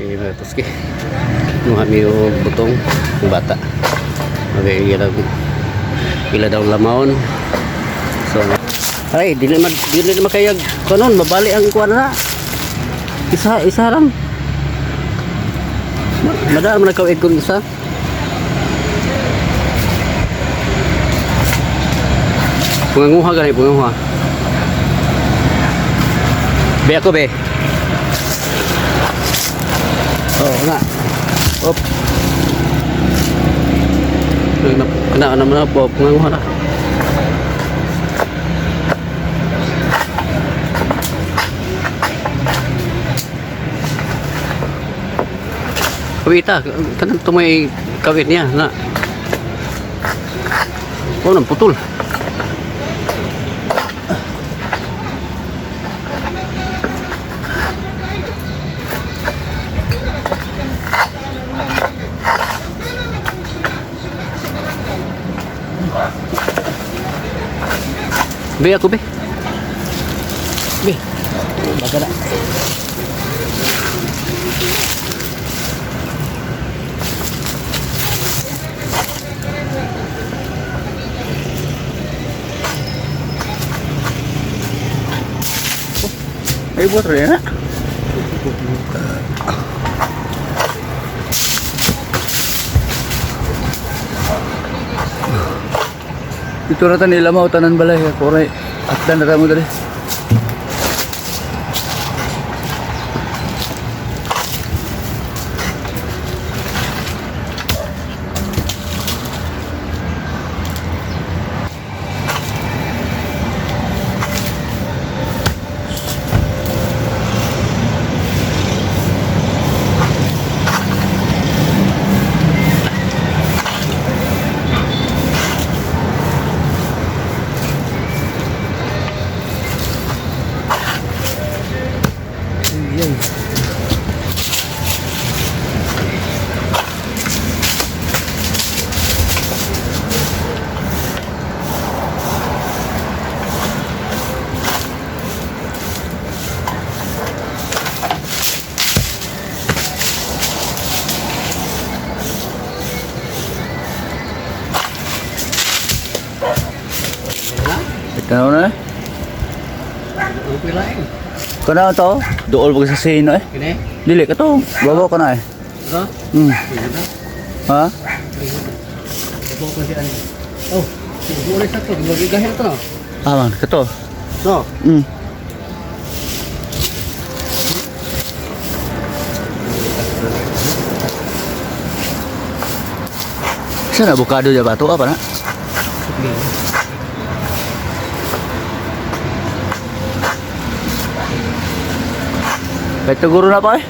Eh, mga tuski. Nuha mi yung butong ng bata. Okay, ila daw lamawon. So, ay, dili makayag kanon, mabali ang kuwan na. Isa lang. Madaan mo nagkawid kung isa. Punganguha gani, punganguha. Be ako be. Oh, nga. Op. Kena naman na po, punganguha na. Kawita, kanang tumay kawit niya na. Oh, nang putol. Be aku be. Be. Baga na. Ay buat rin na. Ito na nila mau tanan balay koray at dan na mo dali. Kano na? Kano to? Dool pag sa sino eh? Kini? Dili ka to. Babaw ka na eh. Ha? Ha? Babaw ko si ani. Oh, siguro sa to, magigahil to no. Man, ka to. No. Sana avocado ya bato apa na? Kahit siguro na pa eh.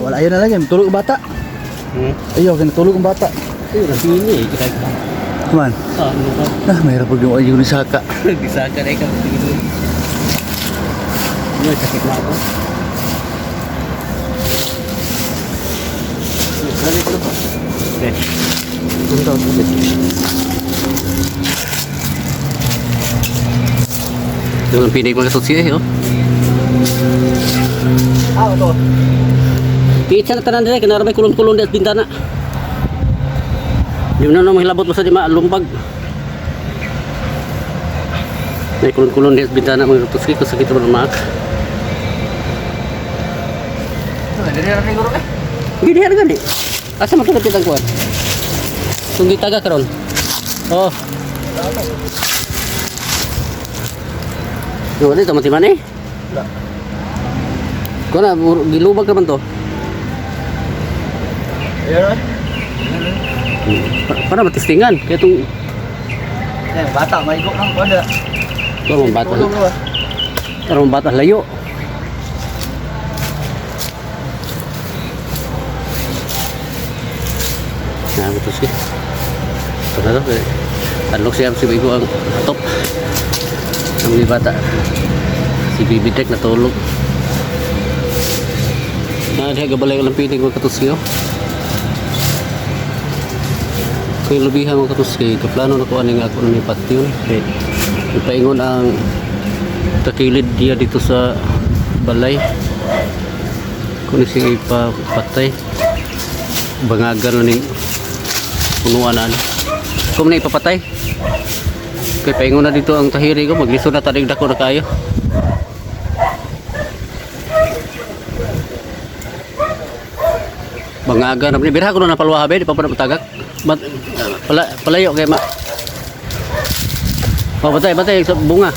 Wala yun na lagi, tulog ang bata. Ayaw, kinatulog ang bata. Ayun, nasini kita. Kuman? Ano ba? Nah, mayroon pag yung ayaw ni Saka. Disaka na ikaw. Ano, sakit na ako. Okay. Ito ang pinig mga sosiya eh, oh. Ito. Piitsa na tanan dito, kinara may kulong-kulong dito at bintana. Di mo na mahilabot mo sa di lumpag. May kulong-kulong dito at bintana mga tuski kung sakit mo maak. Dari na siguro eh. Gini harga nih. Asa matulog kitang kuwan? Tunggi taga karon. Oh. Yo, dito mati mana eh? Kau na gilubag ka man to? Ayan Para matistingan kaya itong bata, may go lang pada. ito ang bata. Ang bata layo. Nah, betul sih. Ternyata unlock siya si Bigo ang top. Ang bata. Si Bibidek natulog. Diha gabalay lang piling mga katuski. Kaya lubihan mga katuski, kaplano na ko aning ako na may patyon. Ipaingon ang takilid dia dito sa balay. Kung siya ipapatay, bangagan na ning punuan na. Kung na ipapatay, kaya paingon na dito ang tahiri ko, magliso na tanig dako na kayo. Bangagan na, birha ko na napalwa habe, di pa pa napatagak. Palayo kay ma. Oh, batay sa bunga.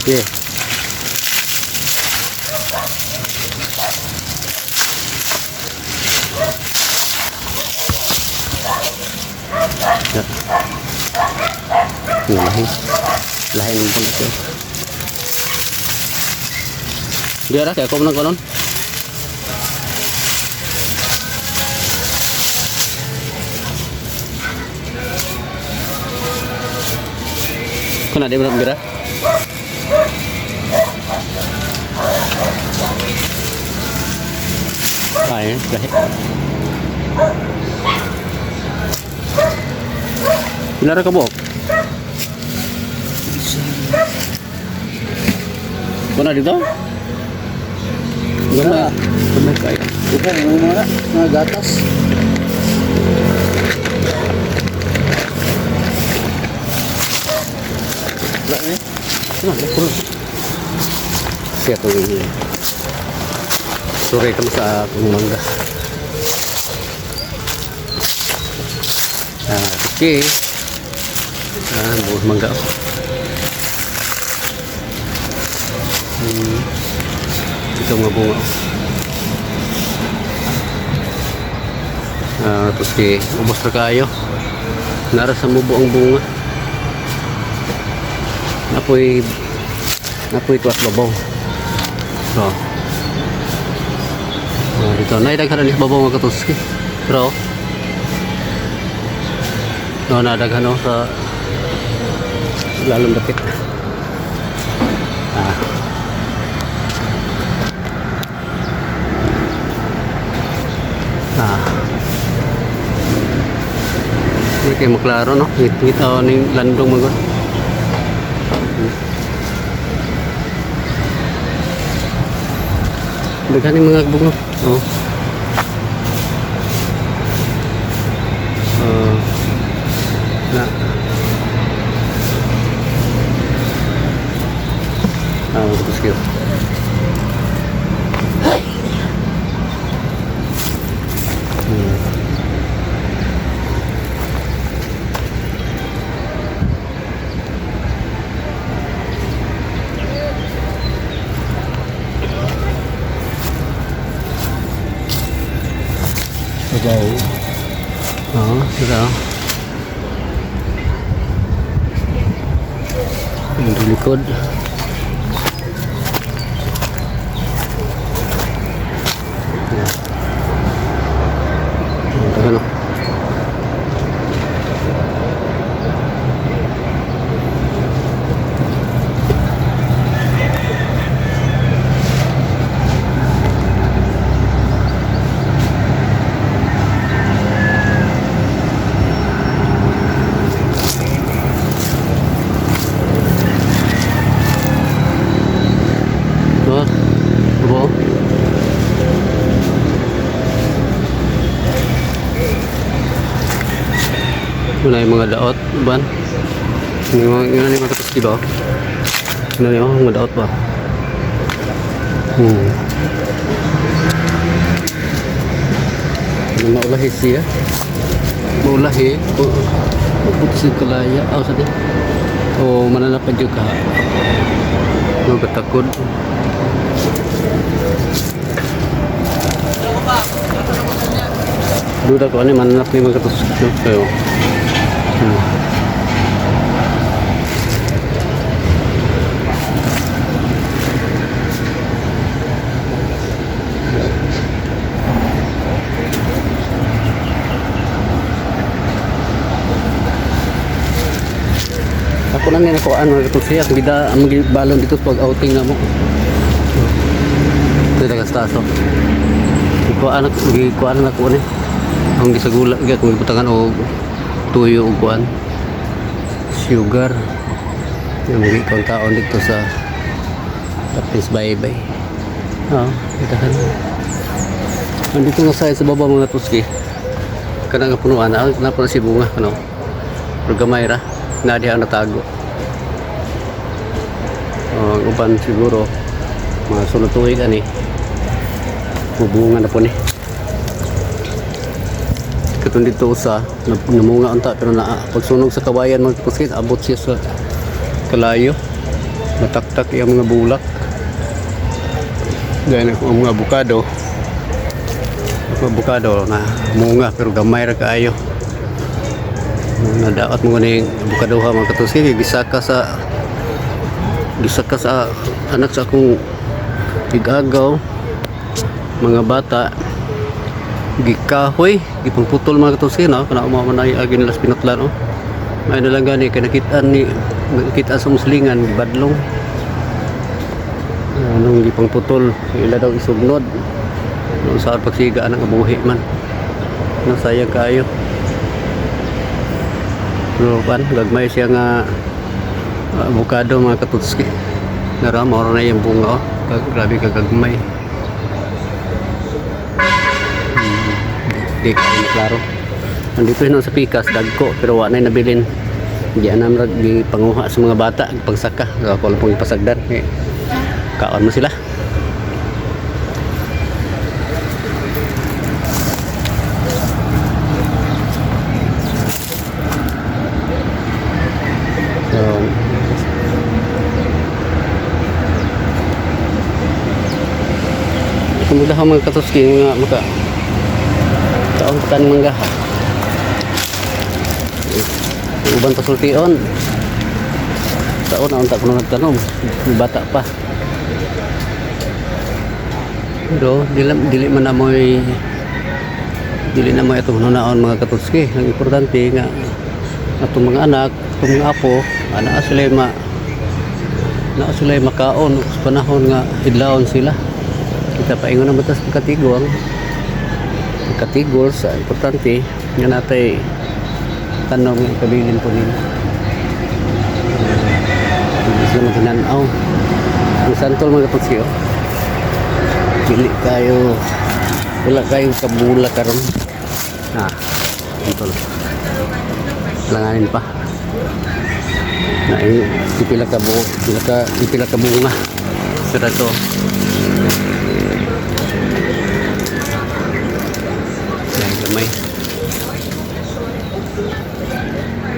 Yeah. Lahin pun itu. Biar kayak kau menang konon. Kena dia berapa bira? Ay, kahit. Bilara ka buok? Kena dito? Gana. Gana kaya. Bukan mga gatas. Wala ni. Puro. Siya to ini. Sore kamu sa akong mangga. Okay. Buah mangga. Ito mga bunga. Terus ubos na kayo. Nara sa mubo ang bunga. Napoy tuwas babaw. So. Dito na idaghan ni babaw mga katuski. Pero nadaghan sa lalong dapit. Ini kayak maklaro no, kita ning landong mga. Daghan mga bunga. Oh. Terus gitu. Jauh. Oh, sudah. Ini di likod. Ano? Wala yung mga daot ban. Yung mga katuski ba? Ano yung mga daot ba? Maulahi siya. Maulahi. Putus kalaya. Aw sa di. O mananapad juga. Mga katakod. Duda ko ano mananap ni mga katuski. Kayo. kunan nila ko ano ito siya bida ang balon dito pag outing na mo. Ito taga staso. Ko anak ko ni. Ang gisagula gyud kung ibutangan og tuyo ug kuan. Sugar. Yung mga ikong taon dito sa Tapis Baybay. Kita kan. Nandito nga sa baba mga tuski. Kana nga punuan na pa si bunga ano. Gamay ra na diha natago. Uban siguro mga sunod tuig ani. Bubunga na po ni. Katong dito sa namunga unta pero na pagsunog sa kawayan mga tuski abot siya sa kalayo. Mataktak yung mga bulak. Gaya na ang mga abukado na munga pero gamay ra kaayo. Nadaot mo ni abukado ha mga katuski gisaka sa anak sa akong tigagaw mga bata gikahoy gipangputol mga katuski no kana umamanay agi nila sa pinutlan may nalang gani kay nakita sa muslingan badlong nung gipangputol ila daw isugnod nung sa pagsiga ng abuhi man sayang kayo pero gagmay siya nga avocado mga katutski narama na yung bunga grabe kagagmay di kayo klaro nandito yun sa pikas dagko pero wala na nabilin di anam di panguha sa mga bata pagsaka ako lang pong ipasagdan kaon mo sila mudah mga katuski nga maka taon kan mangga uban pasultion taon na unta kuno nagtanom bata pa do dili man na moy itong nunaon mga katuski ang importante nga atong mga anak atong mga apo ana sila makaon sa panahon nga idlawon sila kita paingon na batas katigor sa importante nga natay tanong ng kabilin po nila hindi sila maginanaw ang santol mga kapagsiyo pili kayo wala kayo kabula karon santol langanin pa na ipila ka bunga sira to gamay.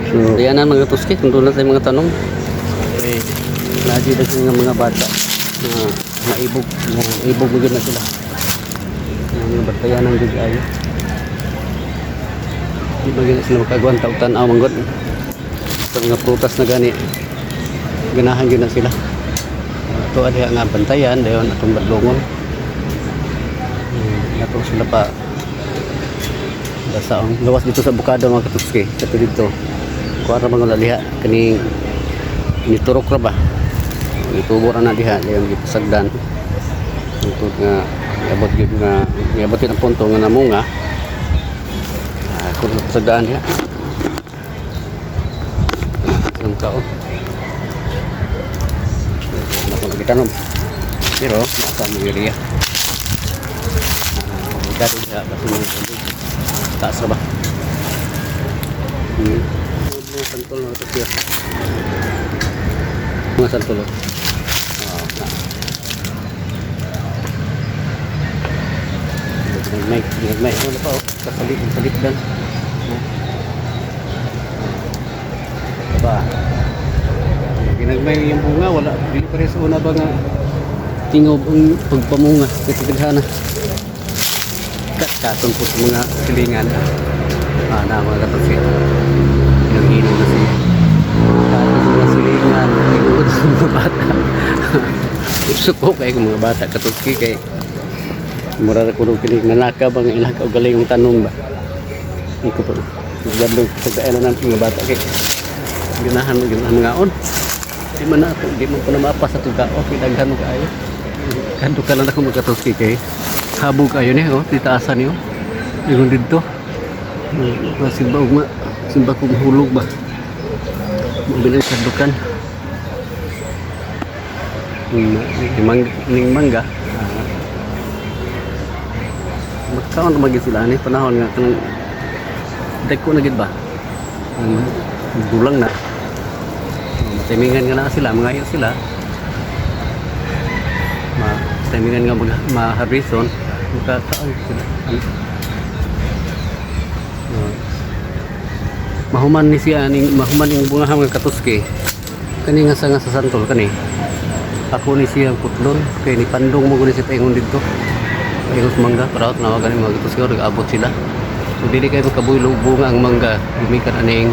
So, yan ang mga tuski. Kung doon natin mga tanong. Okay. Nadyo na mga bata. Maibog mo na sila. Yung batayan ng gigayo. Hindi ba gina sila makagawan tautan manggod. Sa mga prutas na gani. Ganahan gina sila. Ito adiha nga bantayan. Dayon atong badlongon. Natong sila pa saong lawas dito sa bukado mga katuski kato dito kuha ra mga laliha kaning niturok ra ba itubo ra na diha dayon gipasagdan tungod nga iabot ang punto nga namunga kung pasagdan diha ang taon na kung nagitanom pero nasa mga area dati diha kasi mga taas na ba? Mga santol na ito siya. Mga santol. May ano pa kasalit dan. Diba? Ginagmay yung bunga, wala. Dili pa rin sa una ba nga tingob ang pagpamunga. Kasi tighana. Katong po sa mga silingan na mga katusi pinag-inom na siya katong mga silingan pinag-inom sa mga bata gusto ko kay mga bata katusi kay mura ko rin kinig nanakaw bang ilakaw galing yung tanong ba hindi ko po nagdadong sa kaano ng mga bata kay ginahan ngaon. Di man na di man ko na mapas sa tuga o pinaghan mo kayo. Kanto ka lang ako magkatuski kay habog kayo ni oh titaasan niyo. Ingon dito. Simba ugma, simba kong hulog ba. Mabiling kandukan. Ning mangga. Magkaon na maging sila ni panahon nga kanang deko na gid ba. Dulang na. Timingan nga na sila, mga iyo sila. Timingan nga ma-harveston, magkakaon sila. Mahuman ni siya, mahuman yung bunga nga katuski. Kani nga sa santol kani. Ako ni siya putlon, kay ni pandong mo guni siya paingon dito. Paingon sa mangga, para nawagan yung mga katuski, nag-abot sila. So dili kayo magkabuilo bunga ang mangga, gumikan aning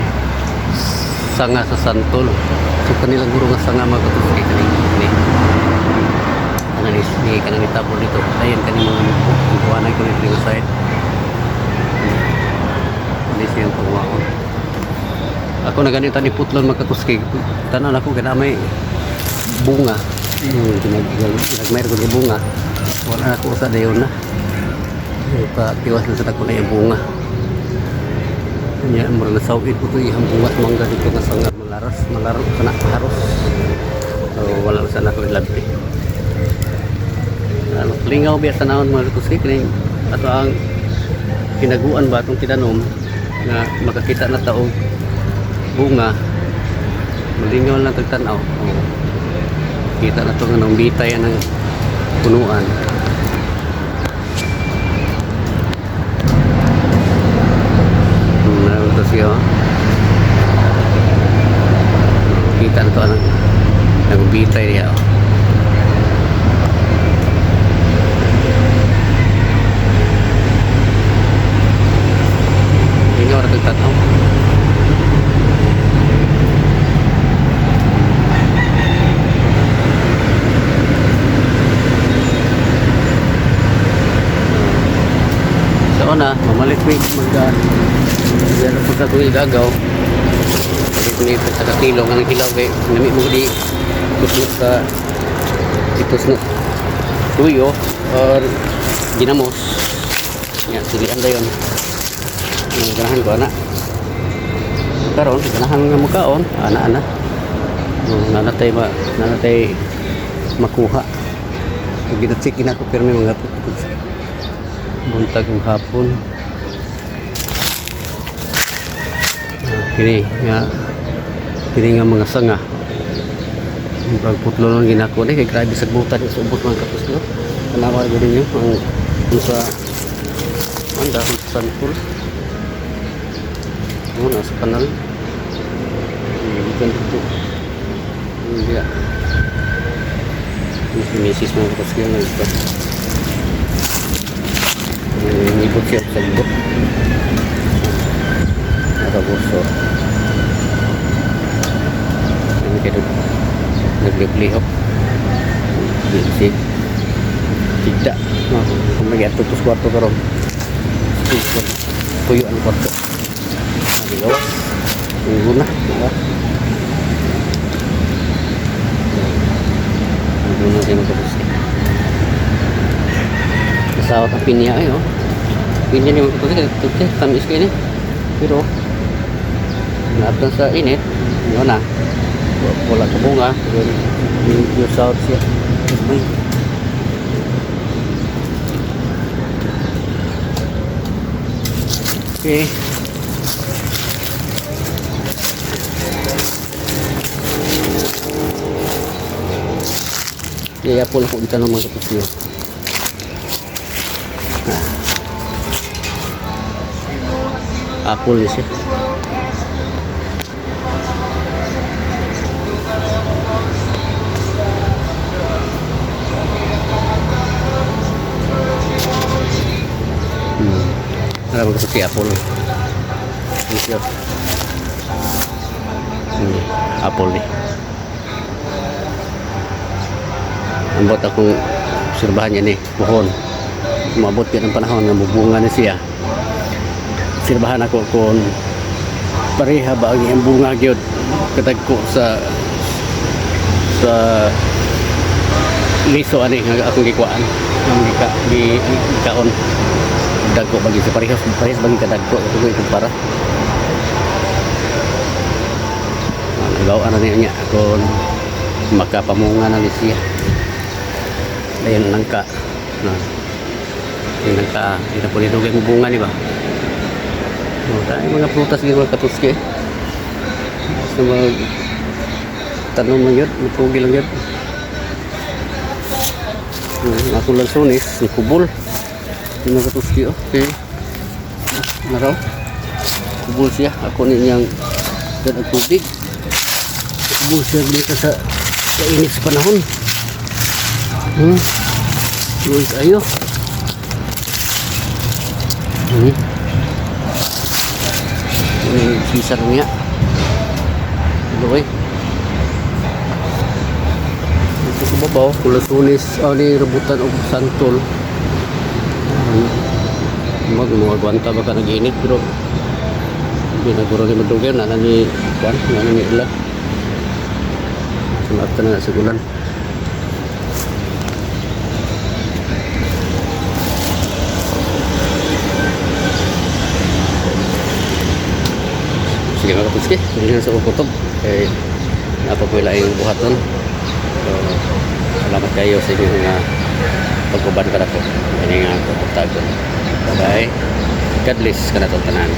sanga sa santol. So kanilang guro nga sanga mga katuski kani ni kanang itabol dito ayan kani mga buwanay ko dito sa side hindi siyang pagwaon ako na ganito ni putlon mga katuski tanan ako ganamay bunga ginagmayar ko ni bunga wala na ako sa dayon na pa-tiwas na sa ako na yung bunga yan mura na sawid ko ito ihang bunga mangga dito nga sanga malaros kana haros so wala sa ako ilagay lingaw biya sa naon mga katuski kini ato ang pinaguan ba itong tinanom na makakita na taog bunga malingaw lang tagtanaw kita na ito ng bitay ng punuan katuski kita na ito ng bitay niya orang tagtanaw so na mamalit week magano pagka kung igagaw dito ni sa katilong ang hilaw kay nami mo di kusot sa itos na tuyo or ginamos yan silian dayon ganahan ko anak karon ganahan nga mukaon ana nanatay makuha so ginatsik na ko pirmi mga buntag ng hapon kini nga mga sanga ang putlo lang ginako ni kay grabe sa butan sa ubot mga kapos ko tanawa gud niyo ang sa anda sa santol nasa kanal bukan itu dia misis mga kapatid nga ito nibot siya sa libot nakabuso ini kayo naglihop bisik tidak kung mag-atutos kwarto karon tuyuan kwarto gawas tunggu na tunggu na din terus pesawat pinya ayo pinya ni betul tamis kayak ini pero natang sa init yun na wala ka bunga yung south siya okay ya pula kok ditanam mga kapatid apple ni siya Ada mga kapatid apple ni siya apple ni ambot akong sirbahan niya ni pohon umabot yun ang panahon nga mubunga na siya sirbahan ako kung pareha ba ang bunga gyud kadagko sa liso ani nga akong gikuan ang gikaon dagko bagi sa parehas bagi kadagko ito ko ikumpara nagawa na niya kung makapamunga na siya ayun nangka na yung nangka ito po nito kayo bunga di ba tayo mga prutas yung mga katuski basta mag tanong lang yun magpugi lang yun akong lansones yung kubol yung mga katuski okay naraw kubol siya ako ninyang ang tubig kubol siya dito sa init sa panahon luwis ayo ini sisar niya luway ito sa babaw kulasunis ni rebutan o santol mga gwanta baka nag-init pero binaguro ni madugay na nani kwan na nani ilan sunat na sa gulan sige mga katuski hindi na sa ukutob napapwila yung buhaton so salamat kayo sa inyo nga pagkuban ka na po ini nga pagkutagon bye bye God bless ka na tanan